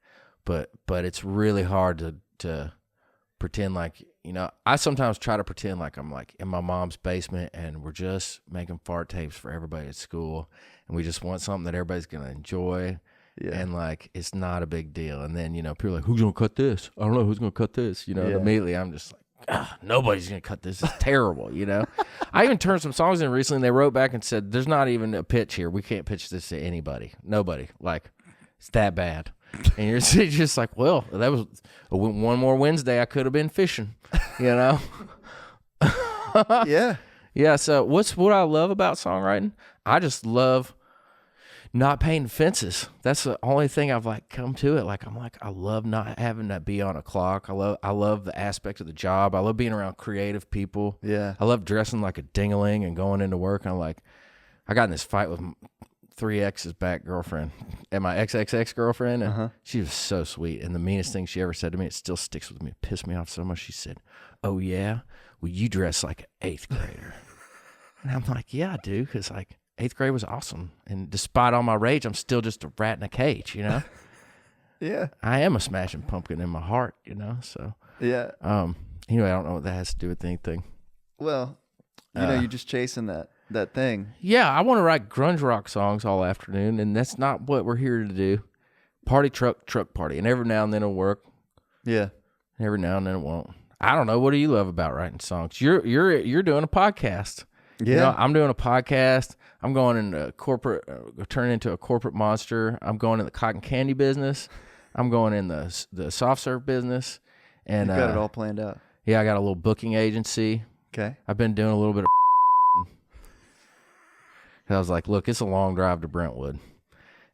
but it's really hard to pretend like, I sometimes try to pretend like I'm like in my mom's basement and we're just making fart tapes for everybody at school. And we just want something that everybody's going to enjoy. Yeah. And like, it's not a big deal. And then, people are like, who's going to cut this? I don't know who's going to cut this. And immediately I'm just like, nobody's going to cut this. It's terrible, I even turned some songs in recently and they wrote back and said, there's not even a pitch here. We can't pitch this to anybody. Nobody. Like, it's that bad. And you're just like, well, that was one more Wednesday I could have been fishing, Yeah. Yeah. So what I love about songwriting? I just love not painting fences. That's the only thing I've like come to it. Like, I love not having to be on a clock. I love the aspect of the job. I love being around creative people. Yeah. I love dressing like a ding-a-ling and going into work. And I got in this fight with 3X's back girlfriend and my XXX girlfriend, and she was so sweet. And the meanest thing she ever said to me, it still sticks with me. It pissed me off so much. She said, "Oh yeah, well you dress like an 8th grader." And I'm like, "Yeah, I do," because like 8th grade was awesome, and despite all my rage, I'm still just a rat in a cage, Yeah, I am a smashing pumpkin in my heart, So yeah. Anyway, I don't know what that has to do with anything. Well, you're just chasing that thing. Yeah, I want to write grunge rock songs all afternoon, and that's not what we're here to do. Party truck party, and every now and then it'll work. Yeah, every now and then it won't. I don't know. What do you love about writing songs? You're doing a podcast. Yeah, I'm doing a podcast. I'm going into corporate, turning into a corporate monster. I'm going in the cotton candy business. I'm going in the soft serve business, and you've got it all planned out. Yeah, I got a little booking agency. Okay, I've been doing a little bit of. I was like, look, it's a long drive to Brentwood.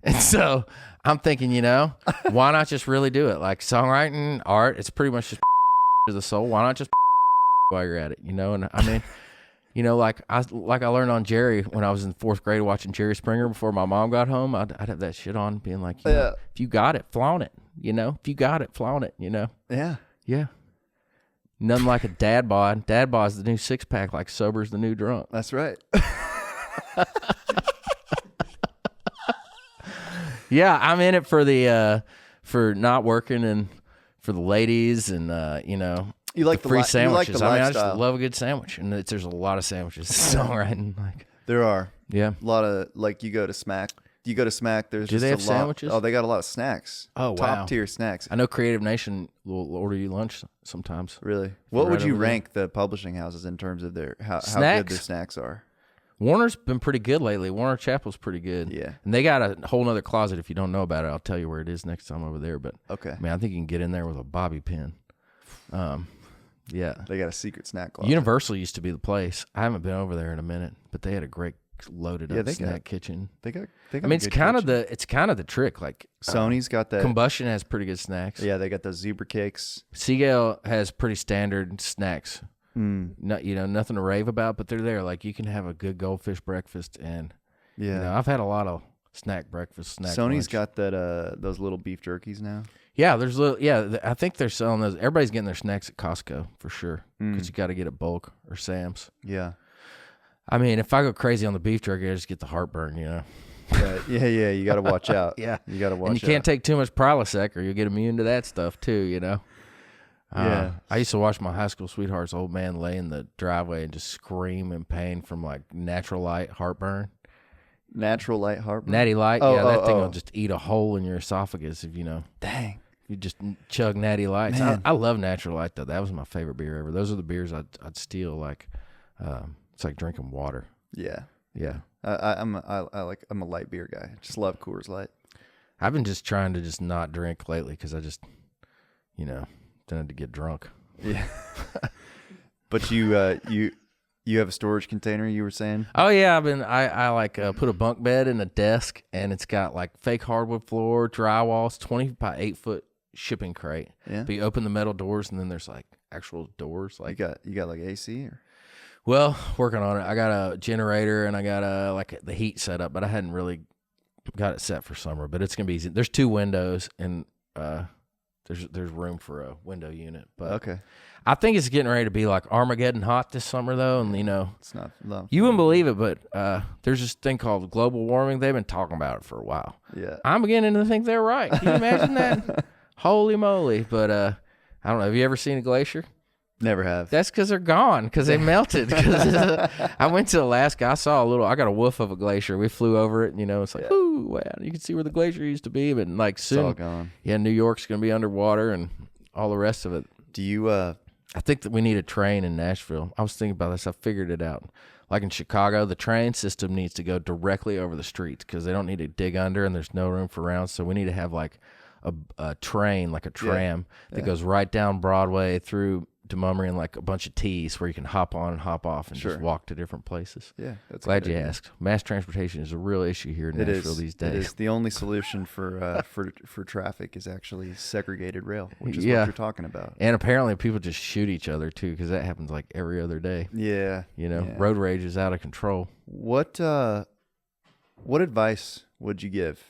And so I'm thinking, why not just really do it? Like songwriting, art, it's pretty much just to the soul. Why not just while you're at it, And I mean, like I learned on Jerry when I was in 4th grade watching Jerry Springer before my mom got home. I'd have that shit on being like, if you got it, flaunt it, If you got it, flaunt it, Yeah. Yeah. Nothing like a dad bod. Dad bod's the new 6-pack, like sober's the new drunk. That's right. Yeah, I'm in it for the for not working and for the ladies and you like the free sandwiches. You like the I lifestyle. just love a good sandwich, and there's a lot of sandwiches. Songwriting, like there are. Yeah, a lot of like you go to Smack. There's do just they have a sandwiches? Lot. Oh, they got a lot of snacks. Oh, wow. Top tier snacks. I know Creative Nation will order you lunch sometimes. Really? What would you rank the publishing houses in terms of their how good their snacks are? Warner's been pretty good lately. Warner Chappell's pretty good. Yeah. And they got a whole nother closet. If you don't know about it, I'll tell you where it is next time over there. But okay. Man, I think you can get in there with a bobby pin. Yeah. They got a secret snack closet. Universal used to be the place. I haven't been over there in a minute, but they had a great loaded up snack kitchen. They got I mean, it's kind of the trick. Like Sony's got that. Combustion has pretty good snacks. Yeah, they got those zebra cakes. Seagale has pretty standard snacks. Not nothing to rave about, but they're there. Like you can have a good goldfish breakfast, and I've had a lot of snack breakfast. Sony's lunch. Got that those little beef jerkies now. Yeah, there's little. Yeah, I think they're selling those. Everybody's getting their snacks at Costco for sure because you got to get it bulk or Sam's. Yeah, I mean, if I go crazy on the beef jerky, I just get the heartburn. Yeah. You got to watch out. Yeah, you got to watch. And you can't take too much Prilosec, or you'll get immune to that stuff too. Yeah. I used to watch my high school sweetheart's old man lay in the driveway and just scream in pain from like natural light heartburn. Natural light heartburn? Natty Light. That thing will just eat a hole in your esophagus if Dang. You just chug Natty Lights. I love Natural Light though. That was my favorite beer ever. Those are the beers I'd steal. Like, it's like drinking water. Yeah. Yeah. I'm a light beer guy. Just love Coors Light. I've been just trying to just not drink lately because I just, tended to get drunk. Yeah. But you have a storage container, you were saying? Oh yeah, I put a bunk bed in a desk, and it's got like fake hardwood floor, drywall, 20 by 8 foot shipping crate. Yeah. But you open the metal doors, and then there's like actual doors. Like you got like AC or? Well, working on it. I got a generator and I got the heat set up, but I hadn't really got it set for summer. But it's gonna be easy. There's 2 windows, and there's room for a window unit. But okay. I think it's getting ready to be like Armageddon hot this summer, though, and it's not. No. You wouldn't believe it, but there's this thing called global warming. They've been talking about it for a while. Yeah, I'm beginning to think they're right. Can you imagine that? Holy moly! But I don't know. Have you ever seen a glacier? Never have. That's because they're gone, because they melted. I went to Alaska. I got a whiff of a glacier. We flew over it, and, it's like, ooh, wow, you can see where the glacier used to be. But like soon, it's all gone. Yeah, New York's going to be underwater and all the rest of it. Do you, I think that we need a train in Nashville. I was thinking about this. I figured it out. Like in Chicago, the train system needs to go directly over the streets because they don't need to dig under and there's no room for rounds. So we need to have like a train, like a tram that goes right down Broadway through to Montgomery and like a bunch of T's where you can hop on and hop off and just walk to different places. Yeah, that's glad you asked. Mass transportation is a real issue here in Nashville these days. It is. The only solution for traffic is actually segregated rail, which is what you're talking about. And apparently people just shoot each other too, because that happens like every other day. Yeah, road rage is out of control. What advice would you give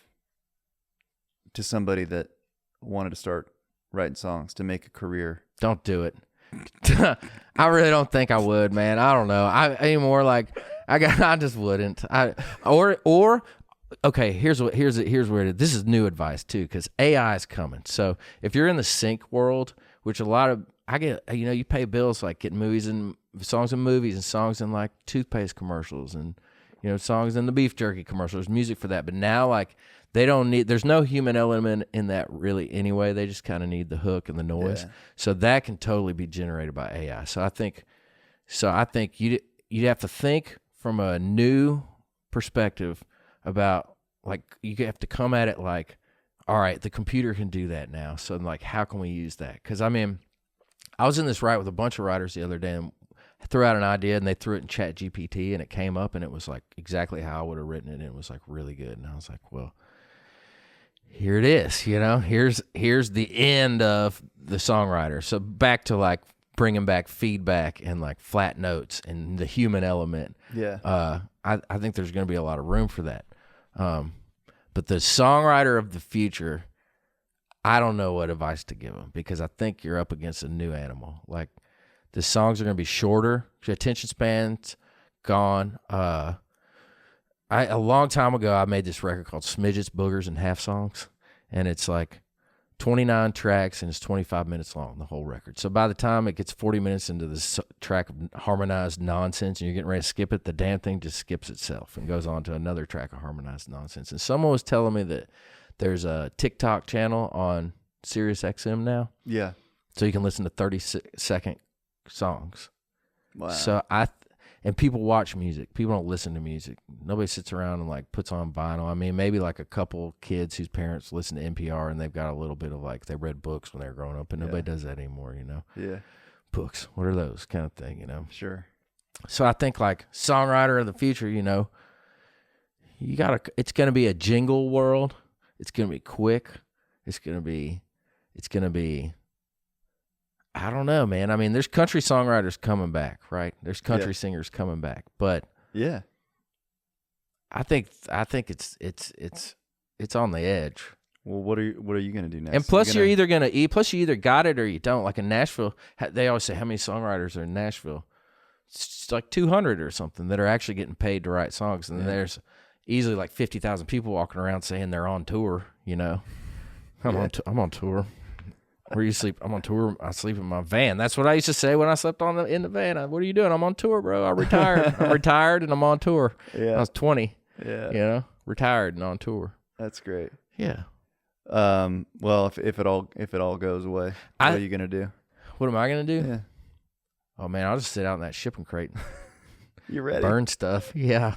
to somebody that wanted to start writing songs, to make a career? Don't do it. I really don't think I would, man. I don't know. I just wouldn't. Okay, here's where it is. This is new advice too, because AI is coming. So if you're in the sync world, which you pay bills like getting songs in movies and songs in like toothpaste commercials and songs in the beef jerky commercials, music for that. But now like there's no human element in that really anyway. They just kind of need the hook and the noise. Yeah. So that can totally be generated by AI. So I think you'd have to think from a new perspective about, like, you have to come at it like, all right, the computer can do that now. So like, how can we use that? Because I was in this with a bunch of writers the other day and threw out an idea and they threw it in Chat GPT and it came up and it was like exactly how I would have written it. And it was like really good. And I was like, well, here it is, here's the end of the songwriter. So back to like bringing back feedback and like flat notes and the human element. Yeah. I think there's going to be a lot of room for that. But the songwriter of the future, I don't know what advice to give them, because I think you're up against a new animal. Like, the songs are going to be shorter. Your attention span's gone. A long time ago, I made this record called Smidgets, Boogers, and Half Songs, and it's like 29 tracks, and it's 25 minutes long, the whole record. So by the time it gets 40 minutes into this track of harmonized nonsense and you're getting ready to skip it, the damn thing just skips itself and goes on to another track of harmonized nonsense. And someone was telling me that there's a TikTok channel on Sirius XM now. Yeah. So you can listen to 30-second songs. Wow. So and people watch music. People don't listen to music. Nobody sits around and like puts on vinyl. I mean, maybe like a couple kids whose parents listen to NPR and they've got a little bit of like, they read books when they were growing up, and nobody does that anymore, Yeah. Books, what are those kind of thing, Sure. So I think like songwriter of the future, it's going to be a jingle world. It's going to be quick. It's going to be, I don't know, man. I mean, there's country songwriters coming back, right? There's country singers coming back, but yeah, I think it's on the edge. Well, what are you gonna do next? And plus, you either got it or you don't. Like in Nashville, they always say how many songwriters are in Nashville. It's like 200 or something that are actually getting paid to write songs, and then there's easily like 50,000 people walking around saying they're on tour. I'm on tour. Where you sleep? I'm on tour. I sleep in my van. That's what I used to say when I slept in the van. What are you doing? I'm on tour, bro. I retired. I'm retired and I'm on tour. Yeah. I was 20. Yeah. Retired and on tour. That's great. Yeah. Well, if it all goes away, what are you gonna do? What am I gonna do? Yeah. Oh man, I'll just sit out in that shipping crate. You ready? Burn stuff. Yeah.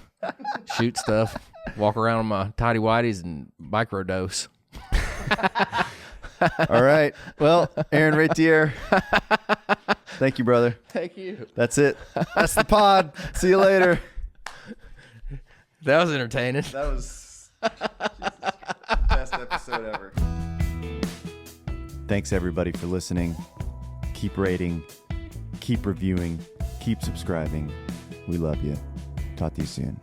Shoot stuff. Walk around in my tidy whities and microdose. All right. Well, Aaron Raitiere, thank you, brother. Thank you. That's it. That's the pod. See you later. That was entertaining. That was best episode ever. Thanks, everybody, for listening. Keep rating, keep reviewing, keep subscribing. We love you. Talk to you soon.